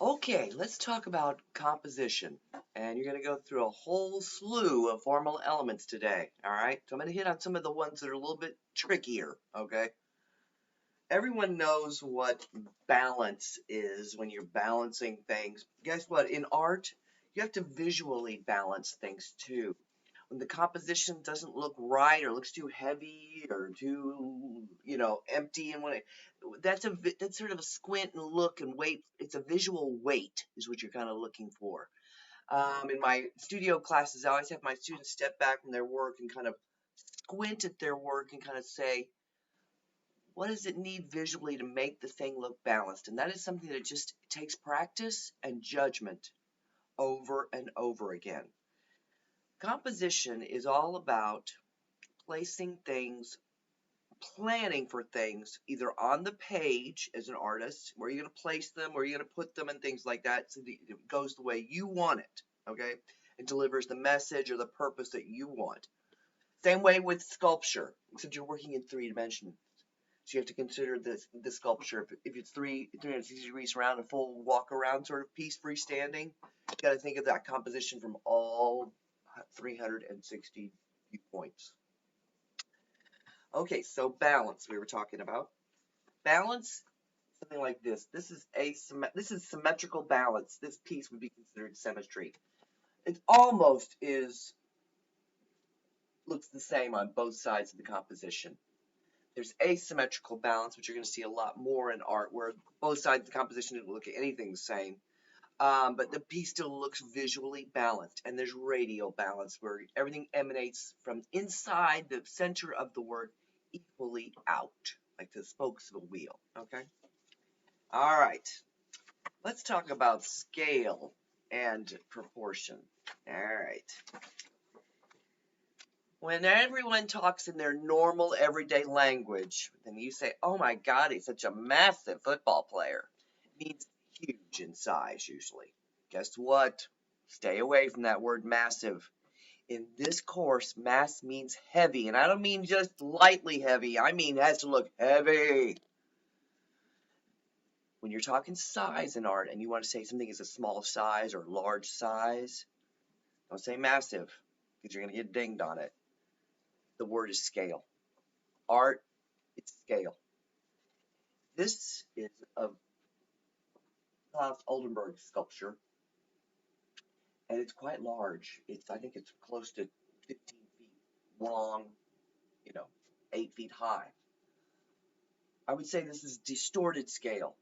Okay, let's talk about composition. And you're going to go through a whole slew of formal elements today. All right. So I'm going to hit on some of the ones that are a little bit trickier. Okay. Everyone knows what balance is when you're balancing things. Guess what? In art, you have to visually balance things too. When the composition doesn't look right or looks too heavy or too, empty and that's sort of a squint and look and wait. It's a visual weight is what you're kind of looking for. In my studio classes, I always have my students step back from their work and kind of squint at their work and kind of say, what does it need visually to make the thing look balanced? And that is something that just takes practice and judgment over and over again. Composition is all about placing things, planning for things either on the page as an artist, where you're going to place them, where you're going to put them, and things like that, so that it goes the way you want it, okay? It delivers the message or the purpose that you want. Same way with sculpture, except you're working in 3 dimensions. So you have to consider the sculpture. If it's 360 degrees around, a full walk around sort of piece, freestanding, you got to think of that composition from all 360 viewpoints. Okay, so balance we were talking about. Balance, something like this. This is symmetrical balance. This piece would be considered symmetry. It almost looks the same on both sides of the composition. There's asymmetrical balance, which you're going to see a lot more in art, where both sides of the composition don't look at anything the same. But the piece still looks visually balanced. And there's radial balance, where everything emanates from inside the center of the work equally out, like the spokes of a wheel. Okay? All right. Let's talk about scale and proportion. All right. When everyone talks in their normal everyday language, then you say, oh my God, he's such a massive football player. It means huge in size, usually. Guess what? Stay away from that word massive. In this course, mass means heavy, and I don't mean just lightly heavy. I mean it has to look heavy. When you're talking size in art and you want to say something is a small size or large size, don't say massive because you're going to get dinged on it. The word is scale. Art, it's scale. This is a Klaus Oldenburg sculpture, and it's quite large. I think it's close to 15 feet long, you know, 8 feet high. I would say this is distorted scale.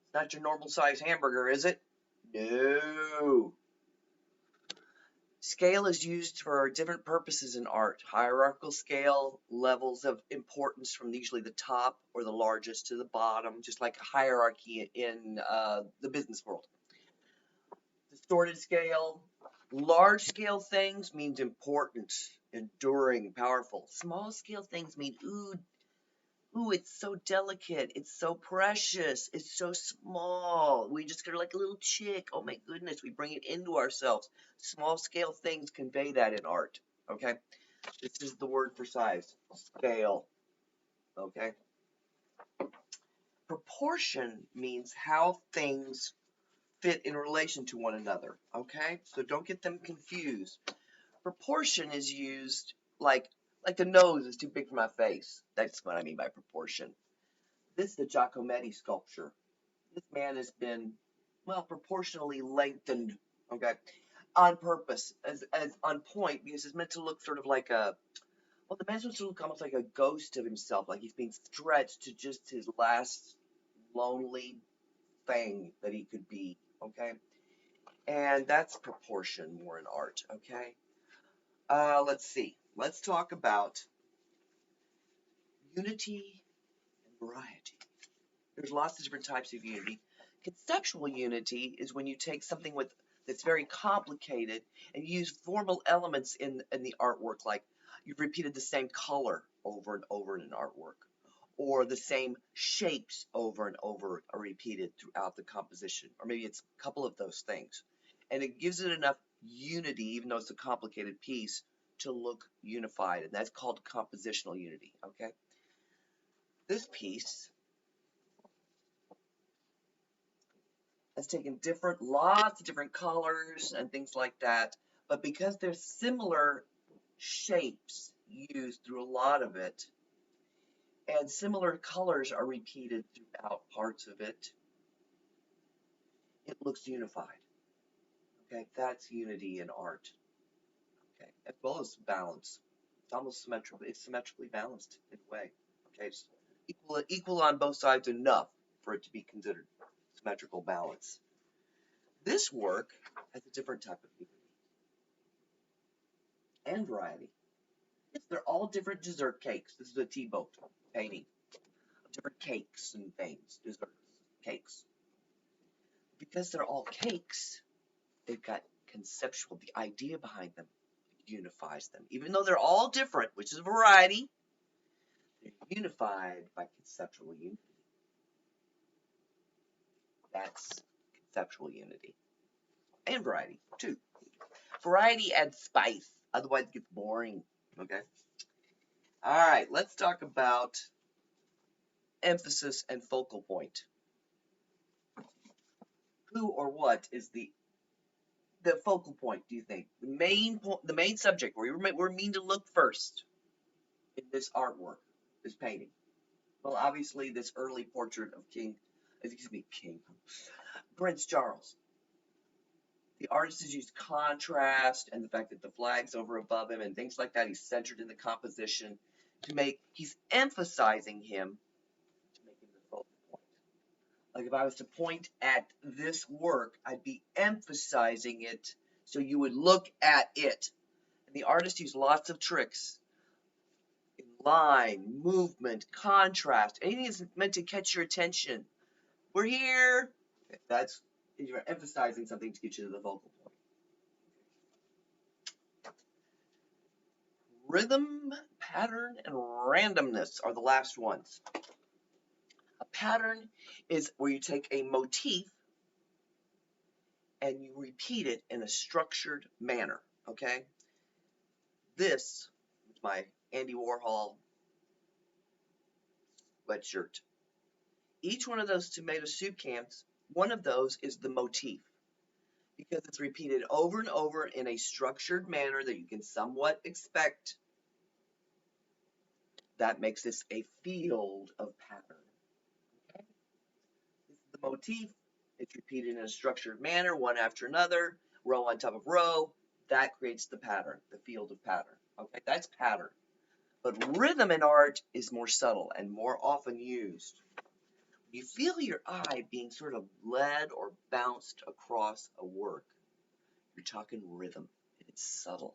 It's not your normal size hamburger, is it? No. Scale is used for different purposes in art. Hierarchical scale, levels of importance from usually the top or the largest to the bottom, just like a hierarchy in the business world. Distorted scale, large scale things means important, enduring, powerful. Small scale things mean, ooh, it's so delicate, it's so precious, it's so small. We just get like a little chick. Oh my goodness, we bring it into ourselves. Small scale things convey that in art. Okay, this is the word for size, scale. Okay, proportion means how things fit in relation to one another. Okay, so don't get them confused. Proportion is used like the nose is too big for my face. That's what I mean by proportion. This is the Giacometti sculpture. This man has been, well, proportionally lengthened, okay, on purpose, as on point, because it's meant to look sort of like the man's supposed to look almost like a ghost of himself, like he's being stretched to just his last lonely thing that he could be, okay? And that's proportion more in art, okay? Let's see. Let's talk about unity and variety. There's lots of different types of unity. Conceptual unity is when you take something that's very complicated and use formal elements in the artwork, like you've repeated the same color over and over in an artwork, or the same shapes over and over are repeated throughout the composition, or maybe it's a couple of those things. And it gives it enough unity, even though it's a complicated piece, to look unified, and that's called compositional unity, okay? This piece has taken lots of different colors and things like that, but because there's similar shapes used through a lot of it, and similar colors are repeated throughout parts of it, it looks unified. Okay, that's unity in art. Okay, as well as balance. It's almost symmetrical. It's symmetrically balanced in a way. Okay, it's equal on both sides enough for it to be considered symmetrical balance. This work has a different type of unity and variety. Yes, they're all different dessert cakes. This is a T-boat painting of different cakes and things, desserts, cakes. Because they're all cakes, they've got conceptual, the idea behind them unifies them. Even though they're all different, which is a variety, they're unified by conceptual unity. That's conceptual unity. And variety, too. Variety adds spice, otherwise it gets boring. Okay? Alright, let's talk about emphasis and focal point. Who or what is the focal point, do you think? The main subject, where we're mean to look first in this artwork, this painting. Well, obviously, this early portrait of Prince Charles. The artist has used contrast and the fact that the flag's over above him and things like that. He's centered in the composition he's emphasizing him to make him the focal point. Like if I was to point at this work, I'd be emphasizing it so you would look at it. And the artist used lots of tricks in line, movement, contrast, anything that's meant to catch your attention. We're here. That's, you're emphasizing something to get you to the focal point. Rhythm, pattern, and randomness are the last ones. A pattern is where you take a motif and you repeat it in a structured manner, okay? This is my Andy Warhol sweatshirt. Each one of those tomato soup cans, one of those is the motif, because it's repeated over and over in a structured manner that you can somewhat expect. That makes this a field of pattern. Okay? This is the motif. It's repeated in a structured manner, one after another, row on top of row. That creates the pattern, the field of pattern. Okay, that's pattern. But rhythm in art is more subtle and more often used. You feel your eye being sort of led or bounced across a work. You're talking rhythm, and it's subtle.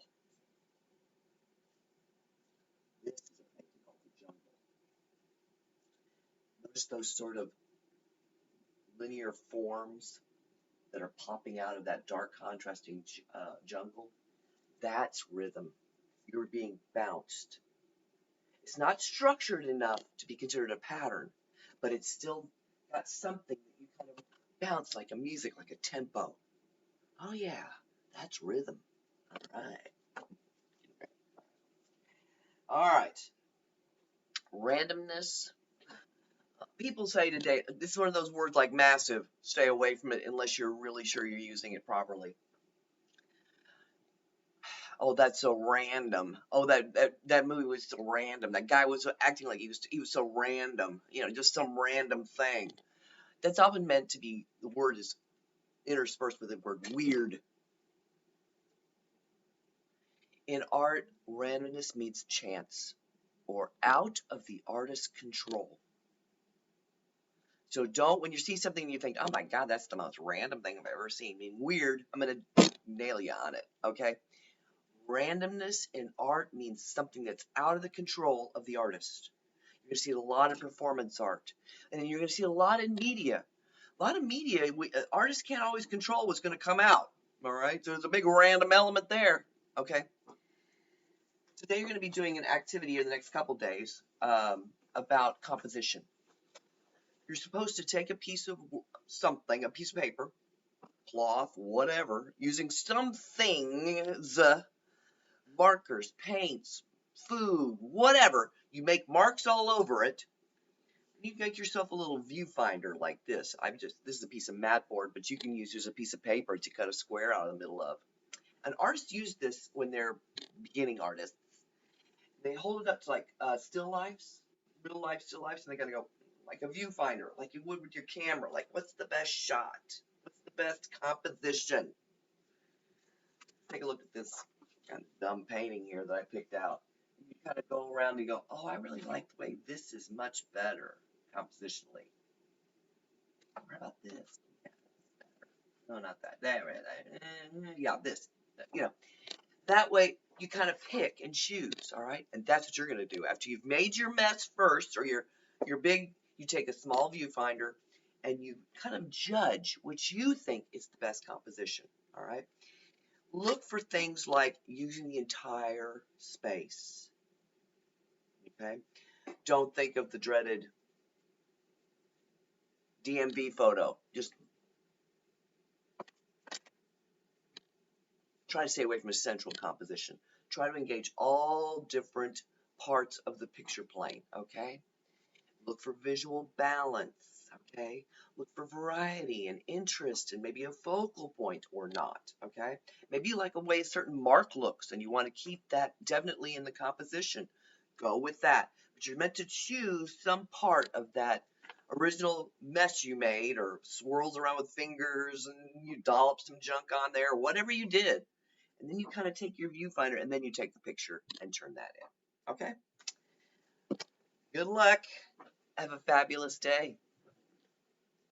This is a painting called The Jungle. Notice those sort of linear forms that are popping out of that dark contrasting jungle. That's rhythm. You're being bounced. It's not structured enough to be considered a pattern, but it's still got something that you kind of bounce like a music, like a tempo. Oh yeah, that's rhythm. All right. All right. Randomness. People say today, this is one of those words like massive. Stay away from it unless you're really sure you're using it properly. Oh, that's so random. Oh, that movie was so random. That guy was acting like he was so random. You know, just some random thing. That's often meant to be, the word is interspersed with the word weird. In art, randomness means chance or out of the artist's control. So don't, when you see something and you think, oh my God, that's the most random thing I've ever seen, I mean, weird, I'm going to nail you on it, okay? Randomness in art means something that's out of the control of the artist. You're going to see a lot of performance art, and you're going to see a lot in media. A lot of media, artists can't always control what's going to come out, all right? So there's a big random element there, okay? Today you're going to be doing an activity in the next couple days about composition. You're supposed to take a piece of something, a piece of paper, cloth, whatever, using some things, markers, paints, food, whatever. You make marks all over it. You make yourself a little viewfinder like this. This is a piece of mat board, but you can use just a piece of paper to cut a square out of the middle of. An artist uses this when they're beginning artists. They hold it up to like still lifes, real life still lifes, and they gotta go like a viewfinder, like you would with your camera. Like, what's the best shot? What's the best composition? Take a look at this kind of dumb painting here that I picked out. You kind of go around and you go, oh, I really like the way this is much better compositionally. What about this? Yeah, no, not that. There, yeah, this. You know, that way you kind of pick and choose, all right? And that's what you're going to do. After you've made your mess first, or your big, you take a small viewfinder and you kind of judge which you think is the best composition, all right? Look for things like using the entire space, okay? Don't think of the dreaded DMV photo. Just try to stay away from a central composition. Try to engage all different parts of the picture plane, okay? Look for visual balance, okay? Look for variety and interest and maybe a focal point or not, okay? Maybe you like a way a certain mark looks and you want to keep that definitely in the composition. Go with that. But you're meant to choose some part of that original mess you made or swirls around with fingers and you dollop some junk on there, whatever you did. And then you kind of take your viewfinder and then you take the picture and turn that in. Okay? Good luck. Have a fabulous day.